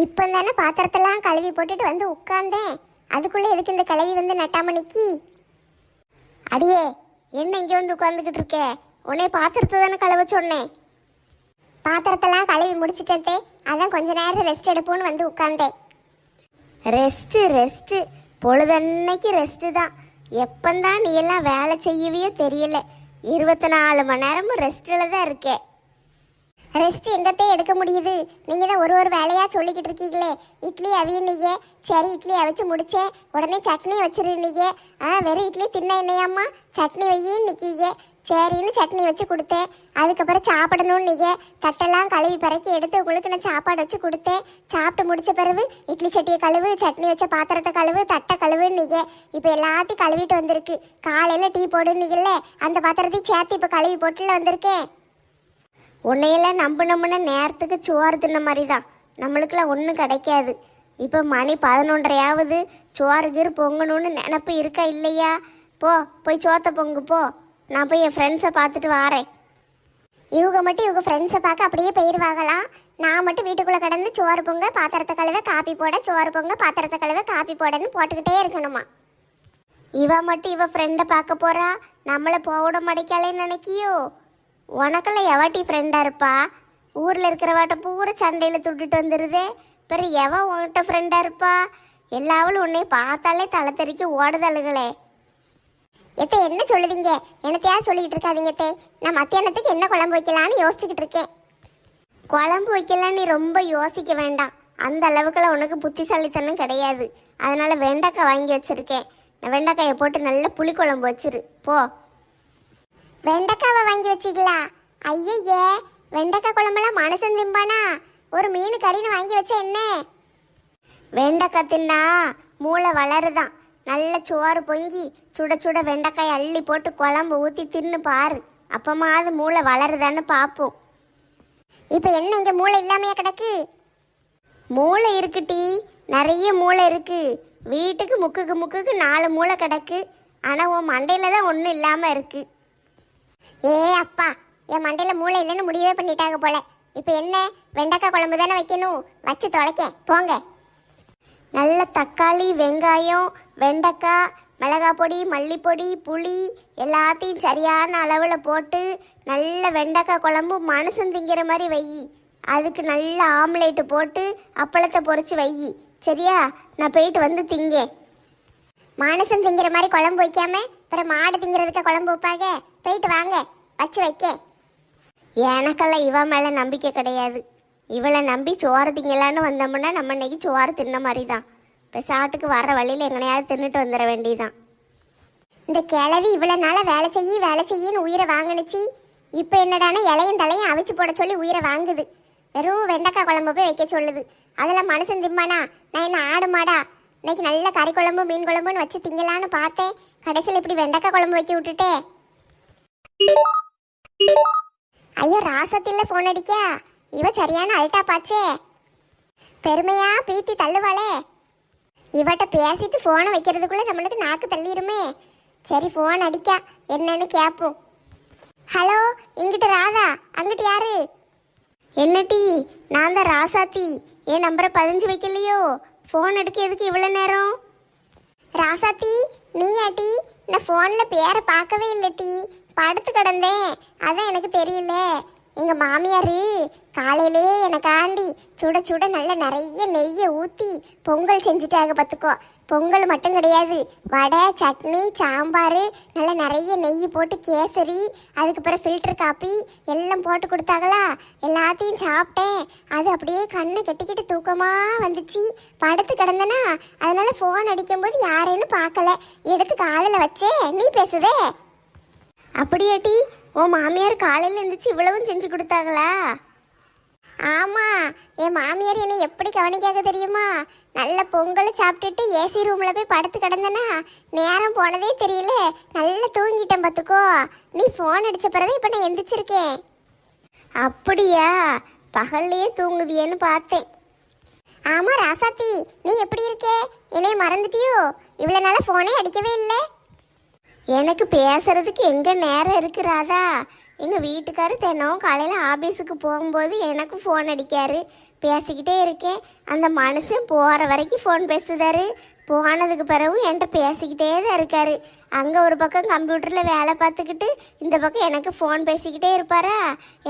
இப்போ தானே பாத்திரத்தெல்லாம் கழுவி போட்டுட்டு வந்து உட்கார்ந்தேன். அதுக்குள்ளே எதுக்கு இந்த கழுவி வந்து நட்டாமணிக்கு? அடியே, என்ன இங்கே வந்து உட்காந்துக்கிட்டு இருக்க? உன்னை பாத்திரத்தை தானே கழுவ சொன்னேன். பாத்திரத்தெல்லாம் கழுவி முடிச்சிட்டே, அதான் கொஞ்ச நேரம் ரெஸ்ட் எடுப்போன்னு வந்து உட்கார்ந்தேன். ரெஸ்ட்டு பொழுதன்னைக்கு ரெஸ்ட்டு தான். எப்பந்தான் நீ எல்லாம் வேலை செய்யவே தெரியல. 24 மணி நேரமும் ரெஸ்ட்டில் தான் இருக்கே. ரெஸ்ட் எங்கத்தே எடுக்க முடியுது? நீங்கள் தான் ஒரு வேலையாக சொல்லிக்கிட்டு இருக்கீங்களே. இட்லி அவியனீங்க, சரி இட்லி அவிச்சு முடித்தேன், உடனே சட்னி வச்சிருந்தீங்க. வெறும் இட்லி தின்ன என்னையாம்மா, சட்னி வையின்னு நிற்கீங்க. சரின்னு சட்னி வச்சு கொடுத்தேன். அதுக்கப்புறம் சாப்பிடணும்னு நீங்கள் தட்டெல்லாம் கழுவி பறக்கி எடுத்து உங்களுக்கு நான் சாப்பாடு வச்சு கொடுத்தேன். சாப்பிட்டு முடிச்ச பிறகு இட்லி சட்டியை கழுவு, சட்னி வச்ச பாத்திரத்தை கழுவு, தட்டை கழுவுன்னு நீங்கள் இப்போ எல்லாத்தையும் கழுவிட்டு வந்திருக்கு. காலையில் டீ போடுன்னீங்கல்ல, அந்த பாத்திரத்தையும் சேர்த்து இப்போ கழுவி போட்டுல வந்திருக்கேன். உன்னையெல்லாம் நம்பினோம்னா நேரத்துக்கு சோறு தின்ன மாதிரி தான். நம்மளுக்கெல்லாம் ஒன்றும் கிடைக்காது. இப்போ மணி 11:30 சோறு கீறு பொங்கணும்னு நினப்பு இருக்கா இல்லையா? போய் சோத்தை பொங்கு போ. நான் போய் என் ஃப்ரெண்ட்ஸை பார்த்துட்டு வாரேன். இவங்க மட்டும் இவங்க ஃப்ரெண்ட்ஸை பார்க்க அப்படியே போயிடுவாங்களாம். நான் மட்டும் வீட்டுக்குள்ளே கடந்து சோறு பொங்க, பாத்திரத்தை கழுவ, காப்பி போட, சோறு பொங்க, பாத்திரத்தை கழுவ, காப்பி போடன்னு போட்டுக்கிட்டே இருக்கணுமா? இவ மட்டும் இவ ஃப்ரெண்டை பார்க்க போறா, நம்மளை போட மடிக்காலேன்னு நினைக்கியோ? உனக்கெல்லாம் எவாட்டி ஃப்ரெண்டாக இருப்பா? ஊரில் இருக்கிறவாட்ட பூரா சண்டையில் துட்டுட்டு வந்துடுதே. பிறகு எவன் உன்கிட்ட ஃப்ரெண்டாக இருப்பா? எல்லாவளும் உன்னை பார்த்தாலே தலை தெறிக்க ஓடுதலுகளே. எத்தை என்ன சொல்லுதீங்க? என்னத்தையா சொல்லிக்கிட்டு இருக்காதீங்கத்தே. நான் மத்தியானத்துக்கு என்ன குழம்பு வைக்கலான்னு யோசிச்சுக்கிட்டு இருக்கேன். குழம்பு வைக்கலான்னு நீ ரொம்ப யோசிக்க வேண்டாம். அந்த அளவுக்குலாம் உனக்கு புத்திசாலித்தனம் கிடையாது. அதனால் வெண்டைக்காய் வாங்கி வச்சுருக்கேன். நான் வெண்டைக்காயை போட்டு நல்ல புளிக்குழம்பு வச்சிரு போ. வெண்டைக்காவை வாங்கி வச்சிங்களா? ஐயய்யே, வெண்டைக்காய் குழம்பெல்லாம் மனுஷன் திம்பானா? ஒரு மீன் கறின்னு வாங்கி வச்ச என்ன? வெண்டைக்காய் தின்னா மூளை வளருதான். நல்ல சோறு பொங்கி சுட சுட வெண்டைக்காய் அள்ளி போட்டு குழம்பு ஊற்றி தின்னு பாரு. அப்பமாவது மூளை வளருதான்னு பார்ப்போம். இப்போ என்ன இங்கே மூளை இல்லாமையா கிடக்கு? மூளை இருக்குட்டி, நிறைய மூளை இருக்கு. வீட்டுக்கு முக்குக்கு 4 மூளை கிடக்கு. ஆனால் உன் மண்டையில் தான் ஒன்றும் இல்லாமல் இருக்கு. ஏ அப்பா, என் மண்டையில் மூளை இல்லைன்னு முடிவே பண்ணிட்டாங்க போல. இப்போ என்ன, வெண்டைக்காய் குழம்பு தானே வைக்கணும், வச்சு தொலைக்க போங்க. நல்ல தக்காளி, வெங்காயம், வெண்டைக்காய், மிளகாய் பொடி, மல்லிப்பொடி, புளி எல்லாத்தையும் சரியான அளவில் போட்டு நல்ல வெண்டைக்காய் குழம்பு மனுஷன் திங்கிற மாதிரி வை. அதுக்கு நல்ல ஆம்லேட்டு போட்டு அப்பளத்தை பொரிச்சு வை. சரியா? நான் போயிட்டு வந்து திங்க. மனுஷன் திங்கிற மாதிரி குழம்பு வைக்காம அப்புறம் மாடு திங்கிறதுக்கு குழம்பு வைப்பாங்க. போயிட்டு வாங்க, வச்சு வைக்க. எனக்கெல்லாம் இவ மேலே நம்பிக்கை கிடையாது. இவளை நம்பி சோறு திங்கலான்னு வந்தோம்னா நம்ம இன்னைக்கு சோறு தின்ன மாதிரி தான். இப்போ சாட்டுக்கு வர்ற வழியில் எங்கனையாவது தின்னுட்டு வந்துட வேண்டியதான். இந்த கிழவி இவ்வளோ நாளாக வேலை செய்யின்னு உயிரை வாங்கினுச்சு. இப்போ என்னடானா இலையும் தலையும் அவிச்சு போட சொல்லி உயிரை வாங்குது. வெறும் வெண்டைக்காய் குழம்பு போய் வைக்க சொல்லுது. அதெல்லாம் மனுஷன் திம்பானா? நான் என்ன ஆடு மாடா? இன்னைக்கு நல்ல கறி குழம்பு மீன் குழம்புன்னு வச்சு திங்கலான்னு பார்த்தேன். கடைசியில் இப்படி வெண்டைக்காய் குழம்பு வைக்க விட்டுட்டே. ஐயோ, ராசத்தில் ஃபோன் அடிக்கா? இவ சரியான அல்ட்டா பாச்சே. பெருமையா பீத்தி தள்ளுவாளே. இவட்ட பேசிட்டு ஃபோனை வைக்கிறதுக்குள்ள நம்மளுக்கு நாக்கு தள்ளிருமே. சரி, ஃபோன் அடிக்கா, என்னன்னு கேட்போம். ஹலோ, இங்கிட்ட ராதா, அங்கிட்டு யாரு? என்ன டீ? நான் தான் ராசாத்தி. என் நம்பரை பதிஞ்சு வைக்கலையோ? ஃபோன் எடுக்க எதுக்கு இவ்வளோ நேரம்? ராசாத்தி, நீயா டீ? நான் ஃபோனில் பேரை பார்க்கவே இல்லை டீ, படுத்து கிடந்தேன், அதான் எனக்கு தெரியல. எங்கள் மாமியார் காலையிலே எனக்காண்டி சுட சுட நல்ல நிறைய நெய்யை ஊற்றி பொங்கல் செஞ்சுட்டாங்க பார்த்துக்கோ. பொங்கல் மட்டும் கிடையாது, வடை, சட்னி, சாம்பார், நல்லா நிறைய நெய் போட்டு கேசரி, அதுக்கப்புறம் ஃபில்டர் காப்பி எல்லாம் போட்டு கொடுத்தாங்களா. எல்லாத்தையும் சாப்பிட்டேன். அது அப்படியே கண்ணை கட்டிக்கிட்டு தூக்கமாக வந்துச்சு. படுத்து கிடந்தனா, அதனால ஃபோன் அடிக்கும்போது யாரேன்னு பார்க்கல, எடுத்து காதில் வச்சே. நீ பேசுதே. அப்படியாட்டி, உன் மாமியார் காலையில் இருந்துச்சு இவ்வளவும் செஞ்சு கொடுத்தாங்களா? ஆமாம், என் மாமியார் என்னை எப்படி கவனிக்காக தெரியுமா? நல்ல பொங்கலை சாப்பிட்டுட்டு ஏசி ரூமில் போய் படுத்து கிடந்தனா நேரம் போனதே தெரியல, நல்லா தூங்கிட்டேன் பார்த்துக்கோ. நீ ஃபோன் அடித்த பிறகு இப்போ நான் எந்திரிச்சிருக்கேன். அப்படியா? பகல்லையே தூங்குதியேன்னு பார்த்தேன். ஆமாம் ராசாத்தி, நீ எப்படி இருக்கே? என்னைய மறந்துட்டியோ? இவ்வளோ நாளாக ஃபோனே அடிக்கவே இல்லை. எனக்கு பேசுறதுக்கு எங்கே நேரம் இருக்கிறாதா? எங்கள் வீட்டுக்காரு தினம் காலையில் ஆஃபீஸுக்கு போகும்போது எனக்கு ஃபோன் அடிக்காரு. பேசிக்கிட்டே இருக்கேன். அந்த மனுஷன் போகிற வரைக்கும் ஃபோன் பேசுதாரு. போனதுக்கு பிறகு என்கிட்ட பேசிக்கிட்டே தான் இருக்காரு. அங்கே ஒரு பக்கம் கம்ப்யூட்டரில் வேலை பார்த்துக்கிட்டு இந்த பக்கம் எனக்கு ஃபோன் பேசிக்கிட்டே இருப்பாரா.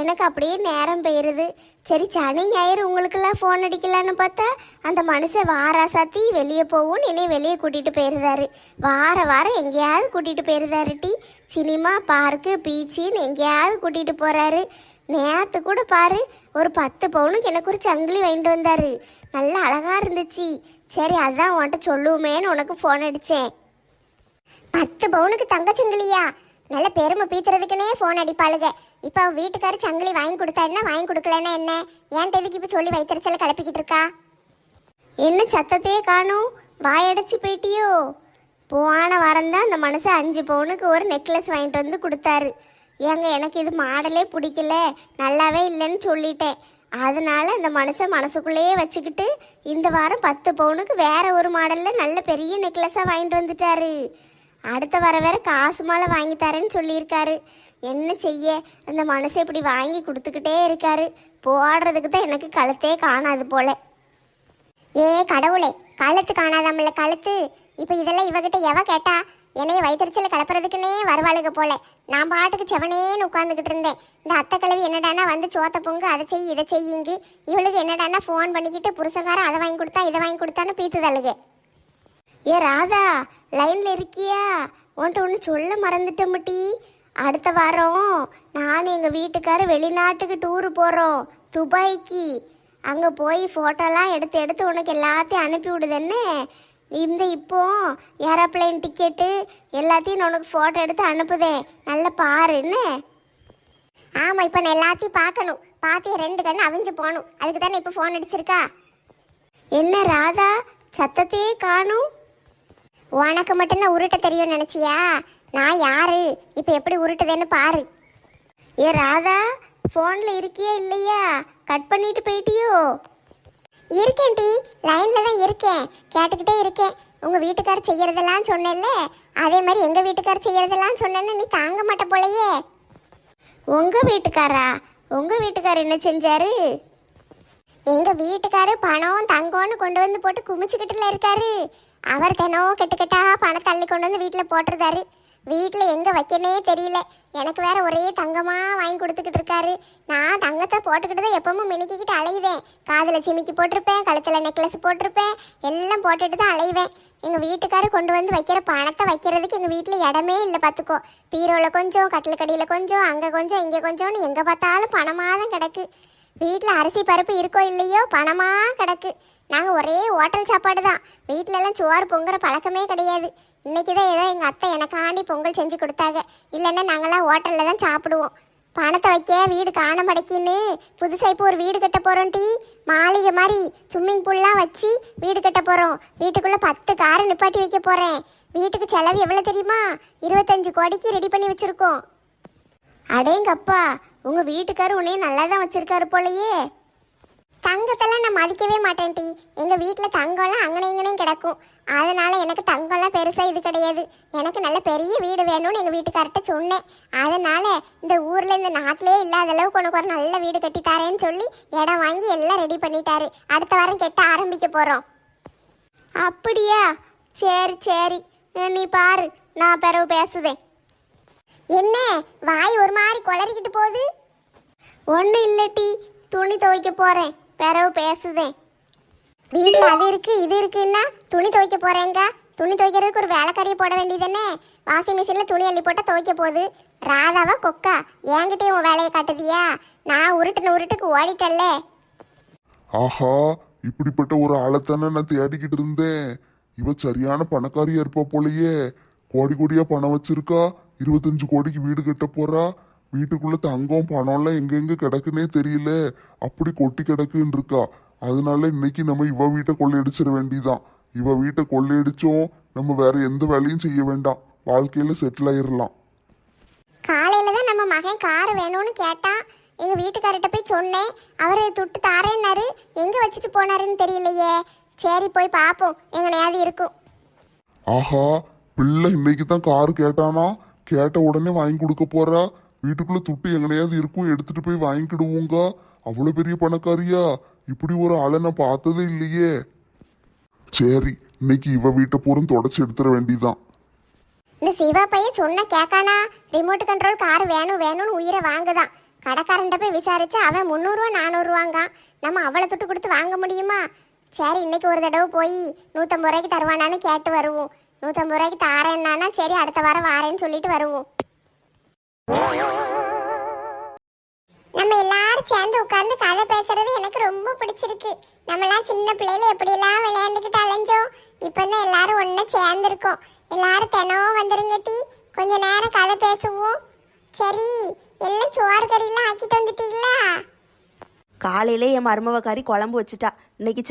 எனக்கு அப்படியே நேரம் போயிடுது. சரி சனி ஞாயிறு உங்களுக்கெல்லாம் ஃபோன் அடிக்கலான்னு பார்த்தா அந்த மனுஷன் வாராசாத்தி வெளியே போவும் என்னை வெளியே கூட்டிகிட்டு போயிருந்தாரு. வாரம் எங்கேயாவது கூட்டிகிட்டு போயிருந்தாரு. சினிமா பார்க்கு பீச்சின்னு எங்கேயாவது கூட்டிகிட்டு போகிறாரு. நேற்று கூட பாரு ஒரு 10 பவுனுக்கு எனக்கு ஒரு சங்கிலி வாங்கிட்டு வந்தார். நல்லா அழகாக இருந்துச்சு. சரி அதான் உன்கிட்ட சொல்லுவோமேன்னு உனக்கு ஃபோன் அடித்தேன். 10 பவுனுக்கு தங்க சங்கிலியா? நல்ல பெருமை பீத்துறதுக்குன்னே ஃபோன் அடிப்பாளுங்க. இப்போ வீட்டுக்காரு சங்கிலி வாங்கி கொடுத்தா என்ன, வாங்கி கொடுக்கலன்னா என்ன? ஏன்ட்ட எதுக்கு இப்போ சொல்லி வைத்தறிச்சல கிளப்பிக்கிட்டு இருக்கா? என்ன சத்தத்தையே காணும், வாயடைச்சு போயிட்டியோ? போன வாரம் தான் அந்த மனுஷன் 5 பவுனுக்கு ஒரு நெக்லஸ் வாங்கிட்டு வந்து கொடுத்தாரு. ஏங்க எனக்கு இது மாடலே பிடிக்கல, நல்லாவே இல்லைன்னு சொல்லிட்டேன். அதனால அந்த மனுஷன் மனசுக்குள்ளேயே வச்சுக்கிட்டு இந்த வாரம் 10 பவுனுக்கு வேற ஒரு மாடலில் நல்ல பெரிய நெக்லஸாக வாங்கிட்டு வந்துட்டாரு. அடுத்த வாரம் வேற காசு மாலை வாங்கி தரேன்னு சொல்லியிருக்காரு. என்ன செய்ய, அந்த மனுஷன் இப்படி வாங்கி கொடுத்துக்கிட்டே இருக்காரு. போடுறதுக்கு தான் எனக்கு கழுத்தே காணாது போல. ஏ கடவுளே, கழுத்து காணாதாமல்ல கழுத்து. இப்போ இதெல்லாம் இவகிட்ட எவ கேட்டா? என்னைய வயிற்றுச்சல கிளப்புறதுக்குன்னே வருவாளுக போல. நான் பாட்டுக்கு செவனேன்னு உட்காந்துக்கிட்டு இருந்தேன். இந்த அத்தை கிழவி என்னடானா வந்து சோத்த பொங்கு அதை செய் இதை செய்யுங்கு. இவளுக்கு என்னடானா ஃபோன் பண்ணிக்கிட்டு புருஷங்காரன் அதை வாங்கி கொடுத்தா இதை வாங்கி கொடுத்தான்னு பீத்துதழுக. ஏ ராதா, லைன்ல இருக்கியா? உன்ட்ட ஒன்று சொல்ல மறந்துட்டோம்ட்டி. அடுத்த வாரம் நான் எங்கள் வீட்டுக்காரர் வெளிநாட்டுக்கு டூரு போகிறோம், துபாய்க்கு. அங்கே போய் ஃபோட்டோலாம் எடுத்து எடுத்து உனக்கு எல்லாத்தையும் அனுப்பி விடுதேன்னு. இந்த இப்போ ஏரோப்ளைன் டிக்கெட்டு எல்லாத்தையும் நான் உனக்கு ஃபோட்டோ எடுத்து அனுப்புதேன், நல்லா பாருன்னு. ஆமாம், இப்போ நான் எல்லாத்தையும் பார்க்கணும். பார்த்து 2 கண்ணு அவிஞ்சு போகணும். அதுக்கு தானே இப்போ ஃபோன் அடிச்சிருக்கா. என்ன ராதா, சத்தத்தையே காணும்? உனக்கு மட்டும்தான் உருட்ட தெரியும்னு நினச்சியா? நான் யாரு, இப்போ எப்படி உருட்டுதேன்னு பாரு. ஏ ராதா, ஃபோனில் இருக்கியா இல்லையா? கட் பண்ணிட்டு போயிட்டியோ? இருக்கேன் டி, லைனில் தான் இருக்கேன், கேட்டுக்கிட்டே இருக்கேன். உங்கள் வீட்டுக்காரர் செய்யறதெல்லாம் சொன்னேன்ல, அதே மாதிரி எங்கள் வீட்டுக்காரர் செய்யறதெல்லாம் சொன்னேன்னு நீ தாங்க மாட்ட போலையே. உங்கள் வீட்டுக்காரா? உங்கள் வீட்டுக்காரர் என்ன செஞ்சாரு? எங்கள் வீட்டுக்காரு பணம் தங்கம்னு கொண்டு வந்து போட்டு குமிச்சுக்கிட்டுல இருக்காரு. அவர் தினம் கெட்டுக்கெட்டா பணத்தை அள்ளி கொண்டு வந்து வீட்டில் போட்டுருந்தாரு. வீட்டில் எங்கே வைக்கனே தெரியல. எனக்கு வேற ஒரே தங்கமாக வாங்கி கொடுத்துக்கிட்டு இருக்காரு. நான் தங்கத்தை போட்டுக்கிட்டு தான் எப்பவும் மினுக்கிக்கிட்டு அலையுவேன். காதில் சிமிக்கி போட்டிருப்பேன், கழுத்தில் நெக்லஸ் போட்டிருப்பேன், எல்லாம் போட்டுட்டு தான் அலைவேன். எங்கள் வீட்டுக்காரு கொண்டு வந்து வைக்கிற பணத்தை வைக்கிறதுக்கு எங்கள் வீட்டில் இடமே இல்லை பார்த்துக்கோ. பீரோவில் கொஞ்சம், கட்டில் கடியில் கொஞ்சம், அங்கே கொஞ்சம் இங்கே கொஞ்சம்னு எங்கே பார்த்தாலும் பணமாக தான் கிடக்கு. வீட்டில் அரிசி பருப்பு இருக்கோ இல்லையோ பணமாக கிடக்கு. நாங்கள் ஒரே ஹோட்டல் சாப்பாடு தான். வீட்டிலலாம் சோறு பொங்குற பழக்கமே கிடையாது. இன்றைக்கி தான் ஏதோ எங்கள் அத்தை எனக்காண்டி பொங்கல் செஞ்சு கொடுத்தாங்க. இல்லைன்னா நாங்களாம் ஹோட்டலில் தான் சாப்பிடுவோம். பணத்தை வைக்க வீடு காண மடக்கின்னு புதுசாக இப்போ ஒரு வீடு கட்ட போகிறோம் டி. மாளிகை மாதிரி ஸ்விம்மிங் பூல்லாம் வச்சு வீடு கட்ட போகிறோம். வீட்டுக்குள்ளே 10 காரை நிப்பாட்டி வைக்க போகிறேன். வீட்டுக்கு செலவு எவ்வளோ தெரியுமா? 25 கோடிக்கு ரெடி பண்ணி வச்சுருக்கோம். அடேங்கப்பா, உங்கள் வீட்டுக்காரர் உன்னையும் நல்லா தான் வச்சுருக்காரு போலையே. தங்கத்தெல்லாம் நான் மதிக்கவே மாட்டேன் டி. எங்கள் வீட்டில் தங்கம்லாம் அங்கனை இங்கனையும் கிடக்கும். அதனால் எனக்கு தங்கம்லாம் பெருசாக இது கிடையாது. எனக்கு நல்ல பெரிய வீடு வேணும்னு எங்கள் வீட்டுக்கார்ட்ட சொன்னேன். அதனால் இந்த ஊரில் இந்த நாட்டிலே இல்லாத அளவுக்கு உனக்கு ஒரு நல்ல வீடு கட்டித்தாரேன்னு சொல்லி இடம் வாங்கி எல்லாம் ரெடி பண்ணிட்டாரு. அடுத்த வாரம் கட்ட ஆரம்பிக்க போகிறோம். அப்படியா? சரி சரி, நீ பாரு, நான் பிறகு பேசுவேன். என்ன வாய் ஒரு மாதிரி குளறிக்கிட்டு போகுது? ஒன்றும் இல்லை டி, துணி துவைக்க போகிறேன், பிறகு பேசுதேன். வீட்டில் அது இருக்குது இது இருக்குன்னா துணி துவைக்க போகிறேங்க. துணி துவைக்கிறதுக்கு ஒரு வேலைக்காரியை போட வேண்டியதுன்னு. வாஷிங் மிஷினில் துணி அள்ளி போட்டால் துவைக்க போகுது. ராதாவா கொக்கா என்கிட்டே உன் வேலையை காட்டுதியா? நான் உருட்டுக்கு ஓடிட்டல்ல. ஆஹா, இப்படிப்பட்ட ஒரு ஆளைத்தானே நான் தேடிக்கிட்டு இருந்தேன். இவ சரியான பணக்காரியா இருப்பா போலயே. கோடி கோடியா பணம் வச்சிருக்கா. 25 கோடிக்கு வீடு கட்ட போறா. வீட்டுக்குள்ள தங்கம் பணம்லாம் எங்கெங்க கிடக்குன்னே தெரியல, அப்படி கொட்டி கிடக்குன்னு இருக்கா. அதனால இன்னைக்கு நம்ம இவ வீட்டை கொள்ளையடிச்சிட வேண்டிதான். இவ வீட்டை கொள்ளையடிச்சோம், நம்ம வேற எந்த வேலையும் செய்ய வேண்டாம், வாழ்க்கையில செட்டில் ஆயிடலாம். காலையில தான் நம்ம மகன் கார் வேணும்னு கேட்டா. எங்க வீட்டுக்கார்ட்ட போய் சொன்னேன். அவரு துட்டு தாரேன்னாரு. எங்க வச்சுட்டு போனாருன்னு தெரியலையே. சரி போய் பார்ப்போம், எங்கனையாவது இருக்கும். ஆஹா, பிள்ளை இன்னைக்கு தான் கார் கேட்டானா? கேட்ட உடனே வாங்கி கொடுக்க போறா. வீட்டுக்குள்ள துட்டு எங்கனையாவது இருக்கும், எடுத்துட்டு போய் வாங்கிக்கிடுவோங்க. அவ்வளவு பெரிய பணக்காரியா? இப்படி ஒரு ஆளை நான் பார்த்ததே இல்லையே. சரி, இன்னைக்கு இவ வீட்டை பூரம் தொடச்சி எடுத்துட வேண்டியதான். இந்த சிவா பையன் சொன்ன கேட்கானா? ரிமோட் கண்ட்ரோல் கார் வேணும் வேணும்னு உயிரை வாங்குதான். கடைக்காரன்ட்ட போய் விசாரிச்சா அவன் 300 ரூபா 400 ரூபாங்க. நம்ம அவளை துட்டு கொடுத்து வாங்க முடியுமா? சரி, இன்னைக்கு ஒரு தடவை போய் 150 ரூபாய்க்கு தருவானான்னு கேட்டு வருவோம். 150 ரூபாய்க்கு தாரேன்னானா சரி அடுத்த வாரம் வாரேன்னு சொல்லிட்டு வருவோம். நம்ம எல்லாரும் சேர்ந்து உட்கார்ந்து கதை பேசுறது எனக்கு ரொம்ப பிடிச்சிருக்கு. நம்மலாம் சின்ன பிள்ளையில எப்படியெல்லாம் விளையாண்டுக்கிட்டு அலைஞ்சோம். இப்பதான் எல்லாரும் ஒண்ணா சேர்ந்துருக்கோம். எல்லாரும் தினம் வந்துருங்க டி, கொஞ்ச நேரம் கதை பேசுவோம். சரி, எல்லாம் சோறு கறியெல்லாம் ஆக்கிட்டு வந்துட்டீங்களா? காலையிலே என் மருமவக்காரி குழம்பு வச்சுட்டா. இன்னைக்கு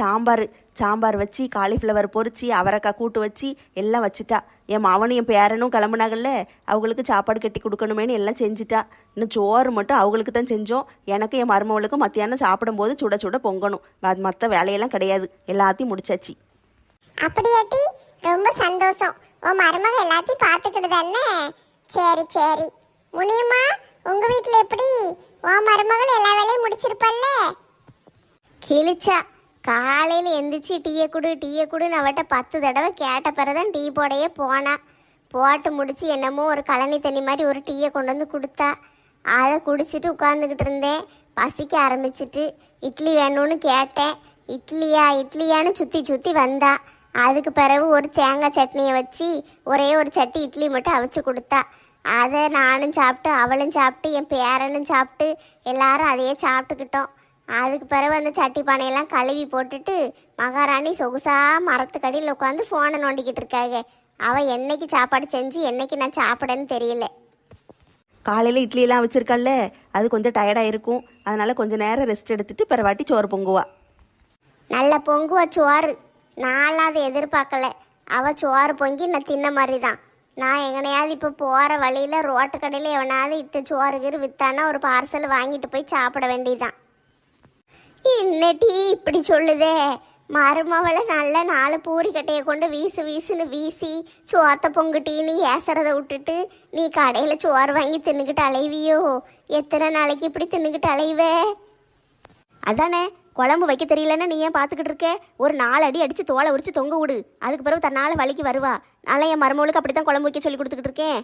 சாம்பார் வச்சு காலிஃப்ளவர் பொரிச்சு அவரைக்காய் கூட்டு வச்சு எல்லாம் வச்சுட்டா. என் மவனும் என் பேரனும் கிளம்புனாங்கல்ல, அவங்களுக்கு சாப்பாடு கட்டி கொடுக்கணுமேனு எல்லாம் செஞ்சுட்டா. இன்னும் சோறு மட்டும் அவங்களுக்கு தான் செஞ்சோம். எனக்கு என் மருமவளுக்கும் மத்தியானம் சாப்பிடும்போது சுட சுட பொங்கணும். மற்ற வேலையெல்லாம் கிடையாது, எல்லாத்தையும் முடிச்சாச்சு. அப்படியாட்டி ரொம்ப சந்தோஷம். உன் மருமக எல்லாத்தையும் பார்த்துக்கிட்டு தானே? சரி சரி. முனியம்மா, உங்க வீட்டுல எப்படி? உன் மருமகள் எல்லா வேலையும் முடிச்சிருப்பல்ல? கிழிச்சா காலையில் எந்திரிச்சு டீயை குடுன்னு அவட்ட 10 தடவை கேட்ட பிறதான் டீ போடையே போனா. போட்டு முடிச்சு என்னமோ ஒரு கழனி தண்ணி மாதிரி ஒரு டீயை கொண்டு வந்து கொடுத்தா. அதை குடிச்சிட்டு உட்காந்துக்கிட்டு இருந்தேன். பசிக்க ஆரம்பிச்சிட்டு இட்லி வேணும்னு கேட்டேன். இட்லியான்னு சுற்றி வந்தா. அதுக்கு பிறகு ஒரு தேங்காய் சட்னியை வச்சு ஒரே ஒரு சட்டி இட்லி மட்டும் அவிச்சு கொடுத்தா. அதை நானும் சாப்பிட்டு அவளும் சாப்பிட்டு என் பேரனும் சாப்பிட்டு எல்லாரும் அதையே சாப்பிட்டுக்கிட்டோம். அதுக்கு பிறகு அந்த சட்டி பானையெல்லாம் கழுவி போட்டுட்டு மகாராணி சொகுசா மரத்துக்கடியில் உட்காந்து ஃபோனை நோண்டிக்கிட்டு இருக்காங்க. அவள் என்னைக்கு சாப்பாடு செஞ்சு என்னைக்கு நான் சாப்பிடன்னு தெரியல. காலையில் இட்லியெல்லாம் வச்சுருக்கல்ல, அது கொஞ்சம் டயர்டாக இருக்கும். அதனால் கொஞ்சம் நேரம் ரெஸ்ட் எடுத்துட்டு பிறவாட்டி சோறு பொங்குவா. நல்ல பொங்குவா சோறு. நான்லாம் அதை எதிர்பார்க்கல. அவள் சோறு பொங்கி நான் தின்ன மாதிரி தான். நான் எங்கனையாவது இப்போ போகிற வழியில் ரோட்டு கடையில் எவனாவது இட்டு சோறு விற்றானா ஒரு பார்சல் வாங்கிட்டு போய் சாப்பிட வேண்டியதான். என்னடி இப்படி சொல்லுதே? மருமவளை நல்ல 4 பூரி கட்டையை கொண்டு வீசுன்னு வீசி சோத்த பொங்குட்டின்னு ஏசுறத விட்டுட்டு நீ கடையில் சோறு வாங்கி தின்னுக்கிட்டு அலைவியோ? எத்தனை நாளைக்கு இப்படி தின்னுக்கிட்டு அலைவே? அதானே, குழம்பு வைக்க தெரியலன்னா நீ ஏன் பார்த்துக்கிட்டு இருக்க? ஒரு 4 அடி அடித்து தோலை உரிச்சு தொங்க விடு. அதுக்கு பிறகு தன்னால் வலிக்கு வருவா. நாளை என் மருமவளுக்கு அப்படி தான் குழம்பு வைக்க சொல்லி கொடுத்துக்கிட்டு இருக்கேன்.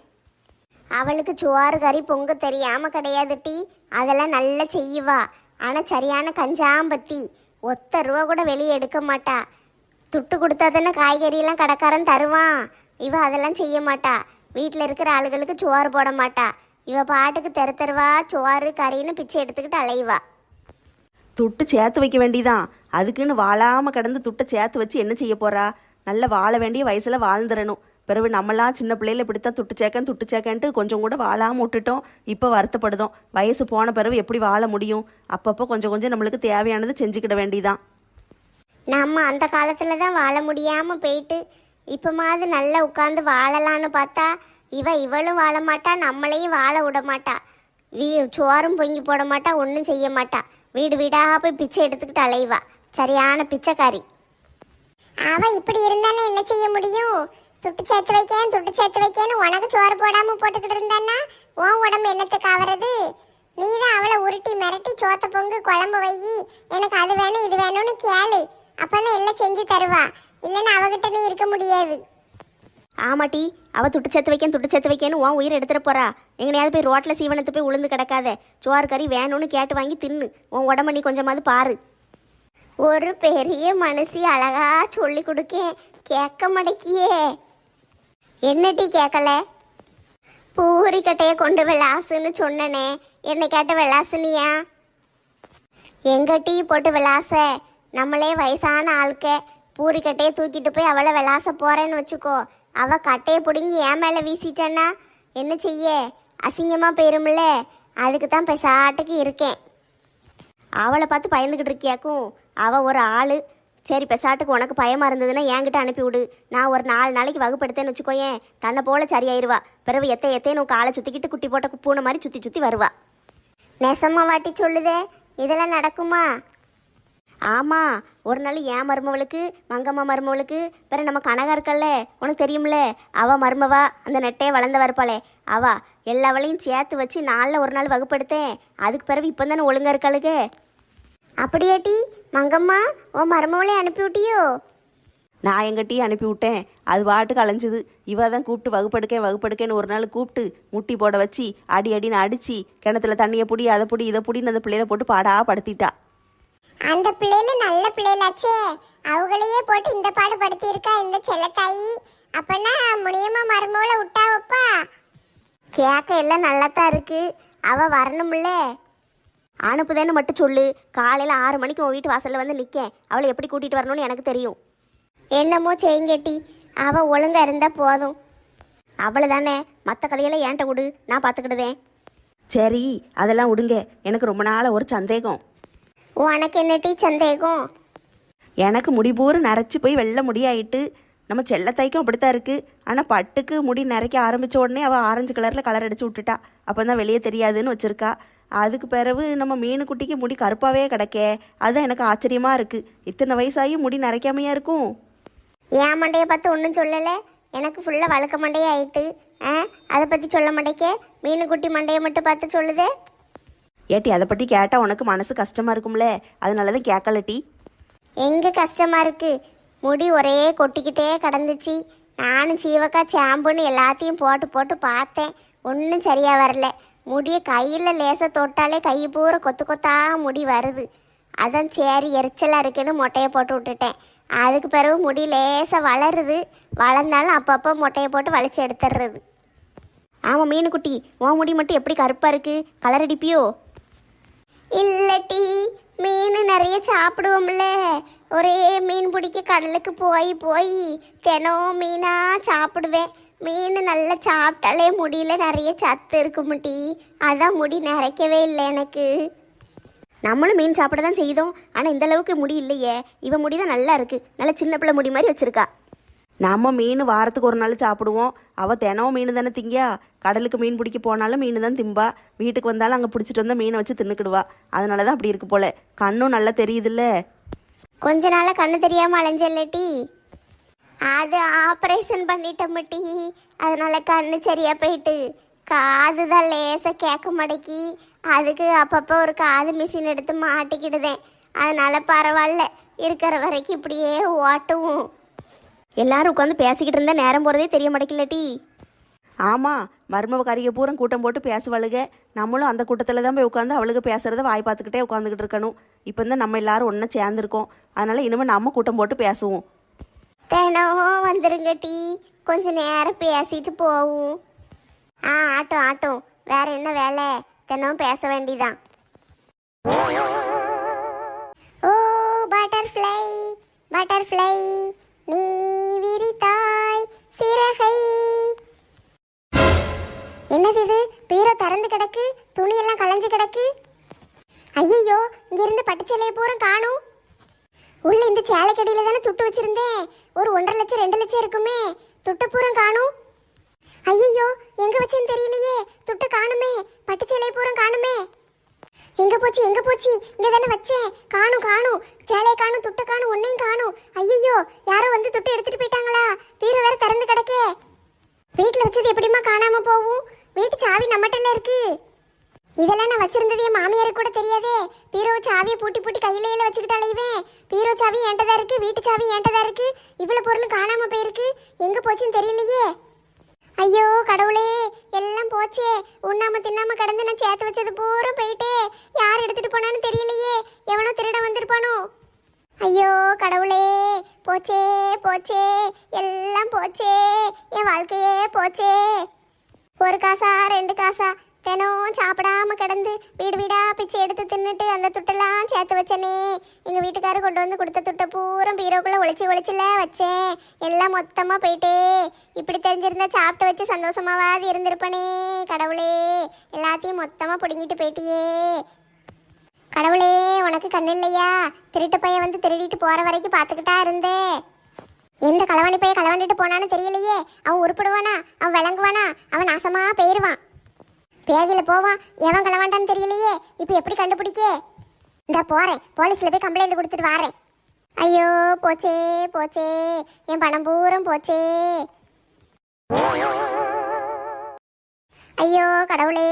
அவளுக்கு சோறு கறி பொங்க தெரியாமல் கிடையாது டி, அதெல்லாம் நல்லா செய்வா. ஆனால் சரியான கஞ்சாம்பத்தி. 1 ரூபா கூட வெளியே எடுக்க மாட்டா. துட்டு கொடுத்தா தானே காய்கறியெல்லாம் கடைக்காரன் தருவான். இவ அதெல்லாம் செய்ய மாட்டா. வீட்டில் இருக்கிற ஆளுகளுக்கு சோறு போட மாட்டா. இவ பாட்டுக்கு தெருவா சோறு கறின்னு பிச்சை எடுத்துக்கிட்டு அலைவா. துட்டு சேர்த்து வைக்க வேண்டியதான். அதுக்குன்னு வாழாமல் கிடந்து துட்டை சேர்த்து வச்சு என்ன செய்ய போறா? நல்ல வாழ வேண்டிய வயசில் வாழ்ந்துடணும். பிறகு நம்மளாம் சின்ன பிள்ளையில இப்படித்தான் துட்டு சேர்க்கன்ட்டு கொஞ்சம் கூட வாழாமல் விட்டுட்டோம். இப்போ வருத்தப்படுதோம். வயசு போன பிறகு எப்படி வாழ முடியும்? அப்பப்போ கொஞ்சம் நம்மளுக்கு தேவையானது செஞ்சுக்கிட வேண்டியதான். நம்ம அந்த காலத்தில் தான் வாழ முடியாமல் போயிட்டு இப்போ மாதிரி நல்லா உட்காந்து வாழலான்னு பார்த்தா இவளும் வாழ மாட்டா, நம்மளையும் வாழ விட மாட்டா. சோறும் பொங்கி போட மாட்டா, ஒன்றும் செய்ய மாட்டா. வீடு வீடாக போய் பிச்சை எடுத்துக்கிட்டு அலைவா. சரியான பிச்சைக்காரி. அவ இப்படி இருந்தானே என்ன செய்ய முடியும்? துட்டு சேர்த்து வைக்கன்னு உனக்கு சோறு போடாம போட்டுக்கிட்டு இருந்தானா உன் உடம்பு என்னத்துக்கு ஆவறது? நீதான் அவளை உருட்டி மிரட்டி சோத்த பொங்கு குழம்பு வை, எனக்கு அது வேணும் இது வேணும்னு கேளு. அப்பதான் எல்லாம் செஞ்சு தருவா. இல்லைன்னா அவகிட்ட நீ இருக்க முடியாது. ஆமாட்டி, அவள் துட்டு சேர்த்து வைக்கன்னு உன் உயிரை எடுத்துகிட்டு போறா. எங்கனையாவது போய் ரோட்டில் சீவனத்து போய் உளுந்து கிடக்காத. சோறு கறி வேணும்னு கேட்டு வாங்கி தின்னு. உன் உடம்ப நீ கொஞ்சமாவது பாரு. ஒரு பெரிய மனசி அழகா சொல்லி கொடுக்கேன், கேட்க மாட்டேக்கியே. என்ன டீ கேட்கல? பூரி கட்டையை கொண்டு விளாசுன்னு சொன்னனே, என்னை கேட்ட விளாசுனியா? எங்க டீ போட்டு விளாச? நம்மளே வயசான ஆளுக்க பூரி கட்டையை தூக்கிட்டு போய் அவளை விளாச போறேன்னு வச்சுக்கோ. அவ கட்டையை பிடுங்கி என் மேலே வீசிட்டான்னா என்ன செய்ய? அசிங்கமாக போயிரும்ல. அதுக்கு தான் பெசாட்டுக்கு இருக்கேன். அவளை பார்த்து பயந்துக்கிட்டு இருக்கியாக்கும். அவள் ஒரு ஆள். சரி, பெசாட்டுக்கு உனக்கு பயமாக இருந்ததுன்னா என்கிட்ட அனுப்பிவிடு. நான் ஒரு 4 நாளைக்கு வகுப்படுத்தேன்னு வச்சுக்கோயேன், தன்னை போல சரியாயிருவா. பிறகு எத்தையும் காலை சுற்றிக்கிட்டு குட்டி போட்ட பூனை மாதிரி சுற்றி வருவா. நெசமா வாட்டி சொல்லுதே, இதெல்லாம் நடக்குமா? ஆமாம், ஒரு நாள் என் மருமவளுக்கு மங்கம்மா மருமவளுக்கு பிற நம்ம கனகா இருக்கல்ல, உனக்கு தெரியும்ல, அவள் மருமவா அந்த நெட்டையே வளர்ந்தவா இருப்பாளே, அவா எல்லாவளையும் சேர்த்து வச்சு நாளில் ஒரு நாள் வகுப்படுத்தேன். அதுக்கு பிறகு இப்போ தானே ஒழுங்கா இருக்காளுக. அப்படியாட்டி மங்கம்மா உன் மருமவளை அனுப்பி விட்டியோ? நான் எங்கிட்டையும் அனுப்பி விட்டேன். அது பாட்டுக்கு அலைஞ்சுது. இவ தான் கூப்பிட்டு வகுப்படுக்கேன்னு ஒரு நாள் கூப்பிட்டு முட்டி போட வச்சு அடி அடின்னு அடித்து கிணத்துல தண்ணியை பிடி அதை பிடி இதை பிடின்னு அந்த பிள்ளையில போட்டு பாடா படுத்திட்டா. அந்த பிள்ளைல நல்ல பிள்ளைலாச்சே, அவங்களையே போட்டு இந்த பாடு படுத்தி இருக்கா இந்த செல்லத்தாயி. அப்பனா முனியம்மா மருமவளை விட்டா வைப்பா? கேட்க எல்லாம் நல்லா தான் இருக்கு. அவள் வரணும்ல. அனுப்புதேன்னு மட்டும் சொல்லு. காலையில் 6 மணிக்கு உன் வீட்டு வாசலில் வந்து நிற்கேன். அவளை எப்படி கூட்டிகிட்டு வரணும்னு எனக்கு தெரியும். என்னமோ செய்யுங்கட்டி, அவள் ஒழுங்காக இருந்தால் போதும். அவளை தானே, மற்ற கதையெல்லாம் ஏன்ட்ட விடு, நான் பார்த்துக்கிடுதேன். சரி அதெல்லாம் விடுங்க. எனக்கு ரொம்ப நாள் ஒரு சந்தேகம். உனக்கு என்னட்டி சந்தேகம்? எனக்கு முடி பூரா நரைச்சி போய் வெள்ளை முடியாயிட்டு. நம்ம செல்லத்தாய்க்கும் அப்படித்தான் இருக்குது. ஆனால் பட்டுக்கு முடி நரைக்க ஆரம்பித்த உடனே அவள் ஆரஞ்சு கலரில் கலர் அடித்து விட்டுட்டா. அப்போ தான் வெளியே தெரியாதுன்னு வச்சுருக்கா. அதுக்கு பிறகு நம்ம மீனுக்குட்டிக்கு முடி கருப்பாகவே கிடக்கே. அதுதான் எனக்கு ஆச்சரியமாக இருக்குது. இத்தனை வயசாகியும் முடி நரைக்காமையா இருக்கும்? என் மண்டையை பார்த்து ஒன்றும் சொல்லலை. எனக்கு ஃபுல்லாக வழுக்க மண்டையே ஆயிட்டு. அதை பற்றி சொல்ல மாட்டேக்கே. மீனுக்குட்டி மண்டையை மட்டும் பார்த்து சொல்லுதே. ஏட்டி அதை பற்றி கேட்டால் உனக்கு மனசு கஷ்டமாக இருக்கும்ல, அதனால தான் கேட்கலட்டி. எங்கே கஷ்டமாக இருக்குது? முடி ஒரே கொட்டிக்கிட்டே கிடந்துச்சு. நானும் சீவக்கா சாம்புன்னு எல்லாத்தையும் போட்டு போட்டு பார்த்தேன். ஒன்றும் சரியாக வரல. முடியை கையில் லேசாக தொட்டாலே கை பூரா கொத்து கொத்தா முடி வருது. அதான் சரி எரிச்சலாக இருக்குன்னு மொட்டையை போட்டு விட்டுட்டேன். அதுக்கு பிறகு முடி லேசாக வளருது. வளர்ந்தாலும் அப்பப்போ மொட்டையை போட்டு வலிச்சு எடுத்துடுறது. ஆமாம் மீனுக்குட்டி, உன் முடி மட்டும் எப்படி கருப்பாக இருக்குது? கலர் அடிப்பியோ? இல்லட்டி, மீன் நிறைய சாப்பிடுவோம்ல. ஒரே மீன் பிடிக்க கடலுக்கு போய் போய் தினம் மீனாக சாப்பிடுவேன். மீன் நல்லா சாப்பிட்டாலே முடியல நிறைய சத்து இருக்கு முட்டி. அதான் முடி நிறைக்கவே இல்லை எனக்கு. நம்மளும் மீன் சாப்பிட தான் செய்தோம். ஆனால் இந்த அளவுக்கு முடி இல்லையே. இவன் முடி தான் நல்லா இருக்குது. நல்ல சின்ன பிள்ளை முடி மாதிரி வச்சுருக்கா. நம்ம மீன் வாரத்துக்கு ஒரு நாள் சாப்பிடுவோம். அவள் தினம் மீன் தானே திங்கா. கடலுக்கு மீன் பிடிக்க போனாலும் மீன் தான் திம்பா. வீட்டுக்கு வந்தாலும் அங்கே பிடிச்சிட்டு வந்தால் மீனை வச்சு தின்னுக்கிடுவா. அதனால தான் அப்படி இருக்கு போல. கண்ணும் நல்லா தெரியுதுல்ல. கொஞ்ச நாளாக கண்ணு தெரியாமல் அலைஞ்சல்லட்டி. அது ஆப்ரேஷன் பண்ணிட்டேன் முட்டி. அதனால கண்ணு சரியா போயிட்டு. காது தான் லேசாக கேட்க மாட்டேக்கி. அதுக்கு அப்பப்போ ஒரு காது மிஷின் எடுத்து மாட்டிக்கிடுதேன். அதனால பரவாயில்ல, இருக்கிற வரைக்கும் இப்படியே ஓட்டுவோம். எல்லாரும் உட்காந்து பேசிக்கிட்டு இருந்தால் நேரம் போகிறதே தெரிய மாட்டேங்கலட்டி. ஆமாம், மருமவ கறியை பூரா கூட்டம் போட்டு பேசுவாளுக. நம்மளும் அந்த கூட்டத்தில் தான் போய் உட்காந்து அவளுக்கு பேசுகிறத வாய் பார்த்துக்கிட்டே உட்காந்துக்கிட்டு இருக்கணும். இப்போ தான் நம்ம எல்லாரும் ஒன்றா சேர்ந்துருக்கோம். அதனால் இனிமேல் நம்ம கூட்டம் போட்டு பேசுவோம். தினம் வந்துருங்க டீ. கொஞ்ச நேரம் பேசிட்டு போவோம். ஆட்டும் ஆட்டும். வேற என்ன வேலை? தினம் பேச வேண்டிதான். ஓ பட்டர்ஃப்ளை பட்டர்ஃப்ளை நீ விரித்தாய் சிறகை. என்னது இது? பீரோ திறந்து கிடக்கு, துணியெல்லாம் கலைஞ்சு கிடக்கு. ஐயோ, இங்கிருந்து பட்டுச்சேலையை பூரா காணும். உள்ள இந்த சேலைக்கடியில தானே துட்டு வச்சிருந்தேன். ஒரு 1.5 லட்சம் 2 லட்சம் இருக்குமே. துட்ட பூரா காணும். ஐயோ, எங்க வச்சேன்னு தெரியலையே. துட்டு காணுமே. பட்டுச்சேலையை பூரா காணுமே. எங்க போச்சு எங்க போச்சு? இங்க தானே வச்சேன். காணும் காணும். சேலையை காணும், துட்டை காணும், ஒன்னையும் காணும். ஐயோ, யாரோ வந்து துட்டு எடுத்துட்டு போயிட்டாங்களா? பீரோ வேற திறந்து கிடக்கே. வீட்டில் வச்சது எப்படிமா காணாம போகும்? வீட்டு சாவி நம்மகிட்ட இருக்கு. இதெல்லாம் நான் வச்சிருந்தது என் மாமியாருக்கு கூட தெரியாதே. பீரோ சாவியை பூட்டி பூட்டி கையில வச்சுக்கிட்டாலே இவன். பீரோ சாவி ஏன்டதா இருக்கு, வீட்டு சாவி ஏன்டதா இருக்கு. இவ்வளவு பொருள் காணாம போயிருக்கு. எங்க போச்சுன்னு தெரியலையே. ஐயோ கடவுளே, எல்லாம் போச்சே. உண்ணாம தின்னாம கடந்து நான் சேர்த்து வச்சது பூரா போயிட்டே. யார் எடுத்துட்டு போனான்னு தெரியலையே. எவனோ திருட வந்திருப்பானோ. ஐயோ கடவுளே, போச்சே போச்சே, எல்லாம் போச்சே. என் வாழ்க்கையே போச்சே. 1 காசா 2 காசா தினம் சாப்பிடாம கிடந்து வீடு வீடா பிச்சை எடுத்து தின்னுட்டு அந்த துட்டெல்லாம் சேர்த்து வச்சனே. எங்கள் வீட்டுக்காரர் கொண்டு வந்து கொடுத்த துட்டை பூரா பீரோக்குள்ளே ஒளிச்சில வச்சேன். எல்லாம் மொத்தமாக போயிட்டே. இப்படி தெரிஞ்சிருந்தா சாப்பிட்டு வச்சு சந்தோஷமாவது இருந்திருப்பனே. கடவுளே, எல்லாத்தையும் மொத்தமாக பிடுங்கிட்டு போயிட்டியே. கடவுளே, உனக்கு கண்ணு இல்லையா? திருட்டு பையன் வந்து திருடிட்டு போகிற வரைக்கும் பார்த்துக்கிட்டா இருந்தேன். எந்த களவாணி பையன் களவாண்டிட்டு போனான்னு தெரியலையே. அவன் உருப்பிடுவானா? அவன் விளங்குவானா? அவன் நாசமாக போயிடுவான். பேதியில் போவான். எவன் களவாண்டான்னு தெரியலையே. இப்போ எப்படி கண்டுபிடிக்க? இந்த போகிறேன், போலீஸில் போய் கம்ப்ளைண்ட் கொடுத்துட்டு வரேன். ஐயோ போச்சே போச்சே, என் பணம் பூரம் போச்சே. ஐயோ கடவுளே,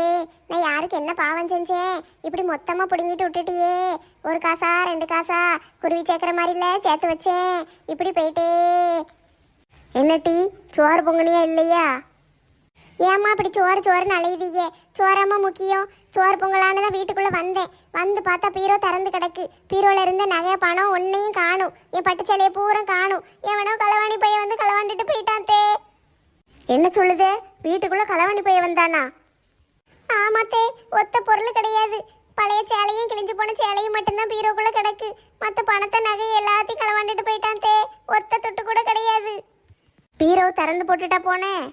நான் யாருக்கு என்ன பாவம் செஞ்சேன்? இப்படி மொத்தமா பிடுங்கிட்டு விட்டுட்டியே. ஒரு காசா 2 காசா குருவி சேர்க்கிற மாதிரில சேர்த்து வச்சேன். இப்படி போயிட்டே. என்ன டீ, சோறு பொங்கனியா இல்லையா? ஏம்மா இப்படி சோறு சோறுன்னு அலையுதீங்க? சோறாம்மா முக்கியம். சோறு பொங்கலான்னு தான் வீட்டுக்குள்ள வந்தேன். வந்து பார்த்தா பீரோ திறந்து கிடக்கு. பீரோல இருந்த நகை பணம் ஒன்னையும் காணும். என் பட்டு சேலையை பூரா காணும். எவனோ களவாணி பையன் வந்து களவாண்டிட்டு போயிட்டான் தே. என்ன சொல்லுதே, வீட்டுக்குள்ள களவாணி பைய வந்தானா? ஆமாத்தே, ஒத்த பொருள் கிடையாது. பழைய சேலையும் கிழிஞ்சு போன சேலையும் மட்டும்தான் பீரோக்குள்ள கிடக்கு. மற்ற பணத்தை நகை எல்லாத்தையும் களவாண்டிட்டு போயிட்டான் தே. ஒத்த தொட்டு கூட கிடையாது. பீரோ திறந்து போட்டுட்டா போனேன்.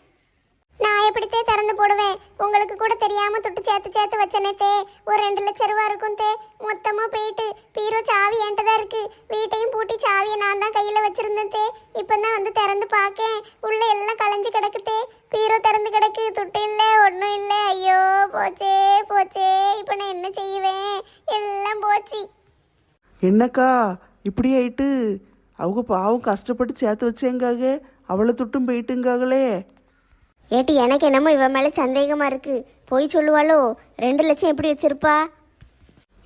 நான் எப்படித்தே திறந்து போடுவேன்? உங்களுக்கு கூட தெரியாம துட்டு சேர்த்து சேர்த்து வச்சனே தே. ஒரு 2 லட்சம் ரூபா இருக்கும் தே. மொத்தமா போயிட்டு பீரோ சாவி என்கிட்ட தான் இருக்கு. வீட்டையும் பூட்டி சாவியை நான் தான் கையில வச்சிருந்தேன் தே. இப்பதான் வந்து திறந்து பார்க்கேன். உள்ள எல்லாம் கலைஞ்சு கிடக்கு தே. பீரோ திறந்து கிடக்கு. துட்டு இல்லை, ஒன்றும் இல்லை. ஐயோ போச்சே போச்சே. இப்போ நான் என்ன செய்வேன்? எல்லாம் போச்சு. என்னக்கா இப்படி ஆயிட்டு? அவங்க பாவம் கஷ்டப்பட்டு சேர்த்து வச்சேங்காக அவளை துட்டும் போயிட்டுங்காங்களே. ஏட்டி, எனக்கு என்னமோ இவ மேலே சந்தேகமாக இருக்கு. போய் சொல்லுவாளோ? 2 லட்சம் எப்படி வச்சிருப்பா?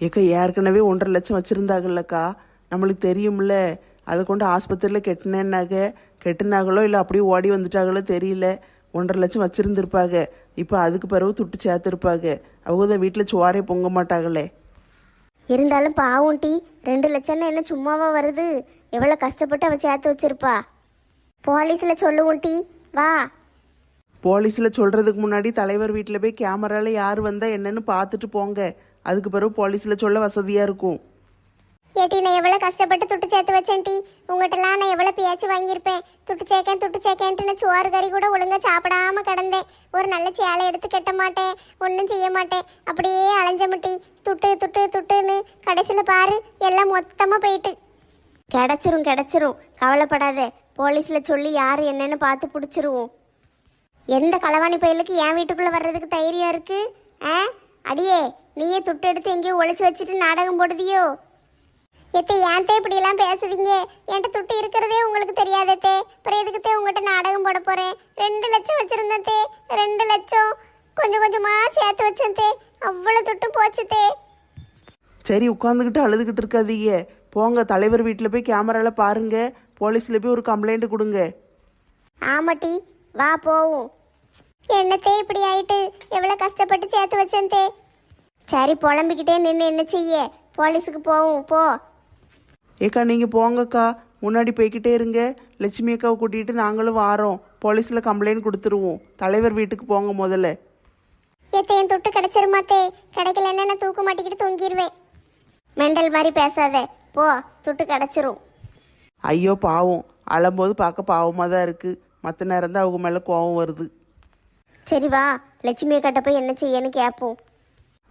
ஏக்கா ஏற்கனவே 1.5 லட்சம் வச்சுருந்தாங்கல்லக்கா, நம்மளுக்கு தெரியும்ல. அதை கொண்டு ஆஸ்பத்திரியில் கெட்டுனாங்களோ இல்லை அப்படியே ஓடி வந்துட்டாங்களோ தெரியல. 1.5 லட்சம் வச்சுருந்துருப்பாங்க. இப்போ அதுக்கு பிறகு துட்டு சேர்த்துருப்பாங்க. அவங்க தான் வீட்டில் சோறே பொங்க மாட்டாங்களே. இருந்தாலும் பாவம் டீ, 2 லட்சம்னு என்ன சும்மாவா வருது? எவ்வளோ கஷ்டப்பட்டு அவள் சேர்த்து வச்சிருப்பா. போலீஸில் சொல்லுவோம் டீ, வா. போலீஸில் சொல்கிறதுக்கு முன்னாடி தலைவர் வீட்டில் போய் கேமராவில் யார் வந்தால் என்னன்னு பார்த்துட்டு போங்க. அதுக்கு பிறகு போலீஸில் சொல்ல வசதியாக இருக்கும். ஏட்டி, நான் எவ்வளோ கஷ்டப்பட்டு துட்டு சேர்த்து வச்சேன் டி. உங்கள்கிட்டலாம் நான் எவ்வளோ பேச்சு வாங்கியிருப்பேன். துட்டு சேர்க்கேன்ட்டு நான் சோறு கறி கூட ஒழுங்காக சாப்பிடாம கிடந்தேன். ஒரு நல்ல சேலை எடுத்து கட்ட மாட்டேன், ஒன்றும் செய்ய மாட்டேன். அப்படியே அலைஞ்ச முட்டி துட்டு துட்டு துட்டுன்னு கடைசியில் பாரு எல்லாம் மொத்தமாக போயிட்டு. கிடச்சிரும், கவலைப்படாத. போலீஸில் சொல்லி யார் என்னன்னு பார்த்து பிடிச்சிருவோம். எந்த களவாணி பயலுக்கு என் வீட்டுக்குள்ளே வர்றதுக்கு தைரியம் இருக்கு? அடியே, நீயே துட்டு எடுத்து எங்கேயோ ஒளிச்சு வச்சுட்டு நாடகம் போடுதியோ? எத்தே, ஏன்தே இப்படியெல்லாம் பேசுறீங்க? என்கிட்ட துட்டு இருக்கிறதே உங்களுக்கு தெரியாதே. அப்புறம் எதுக்குத்தே உங்கள்கிட்ட நாடகம் போட போகிறேன்? 2 லட்சம் வச்சுருந்தேன் தே. 2 லட்சம் கொஞ்சம் கொஞ்சமாக சேர்த்து வச்சேன் தே. அவ்வளோ துட்டு போச்சு தே. சரி, உட்காந்துக்கிட்டு அழுதுகிட்டு இருக்காதீங்க. போங்க, தலைவர் வீட்டில் போய் கேமராவில் பாருங்க. போலீஸில் போய் ஒரு கம்ப்ளைண்ட் கொடுங்க. ஆமாட்டி, வா போவோம். என்னத்தே இப்படி ஆயிட்டு? எவ்வளோ கஷ்டப்பட்டு சேர்த்து வச்சேன் தே. சரி, புலம்பிக்கிட்டே நின்று என்ன செய்ய? போலீஸுக்கு போவோம், போ. ஏக்கா நீங்கள் போங்கக்கா, முன்னாடி போய்கிட்டே இருங்க. லட்சுமி அக்காவை கூட்டிகிட்டு நாங்களும் வாரோம். போலீஸில் கம்ப்ளைண்ட் கொடுத்துருவோம். தலைவர் வீட்டுக்கு போங்க முதல்ல. எத்தே, என் துட்டு கிடைச்சிருமாத்தே? கிடைக்கலன்னா நான் தூக்க மாட்டிக்கிட்டு தொங்கிடுவேன். மெண்டல் மாதிரி பேசாத, போ. துட்டு கிடச்சிரும். ஐயோ பாவம், அழும்போது பார்க்க பாவமாக தான் இருக்குது. மற்ற நேரம் தான் அவங்க மேலே கோவம் வருது. சரி வா, லட்சுமியை கட்ட போய் என்ன செய்யன்னு கேட்போம்.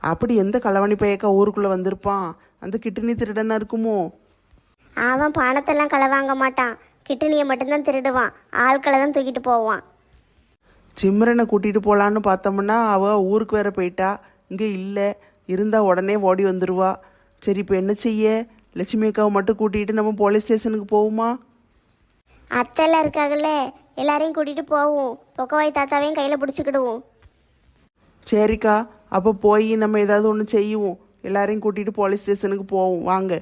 அப்படி எந்த களவாணி பையக்கா ஊருக்குள்ளே வந்திருப்பான்? அந்த கிட்னி திருடனா இருக்குமோ? அவன் பணத்தெல்லாம் களை வாங்க மாட்டான், கிட்டனியை மட்டும்தான் திருடுவான். ஆட்களை தான் தூக்கிட்டு போவான். சிம்ரனை கூட்டிகிட்டு போகலான்னு பார்த்தோம்னா அவள் ஊருக்கு வேற போயிட்டா. இங்கே இல்லை, இருந்தால் உடனே ஓடி வந்துடுவா. சரி, இப்போ என்ன செய்ய? லட்சுமி அக்காவை மட்டும் கூட்டிகிட்டு நம்ம போலீஸ் ஸ்டேஷனுக்கு போவோமா? அத்தைலாம் இருக்காங்கல்ல, எல்லாரையும் கூட்டிகிட்டு போவோம். பொக்கவாய் தாத்தாவையும் கையில் பிடிச்சிக்கிடுவோம். சரிக்கா, அப்போ போய் நம்ம ஏதாவது ஒன்று செய்வோம். எல்லாரையும் கூட்டிகிட்டு போலீஸ் ஸ்டேஷனுக்கு போவோம், வாங்க.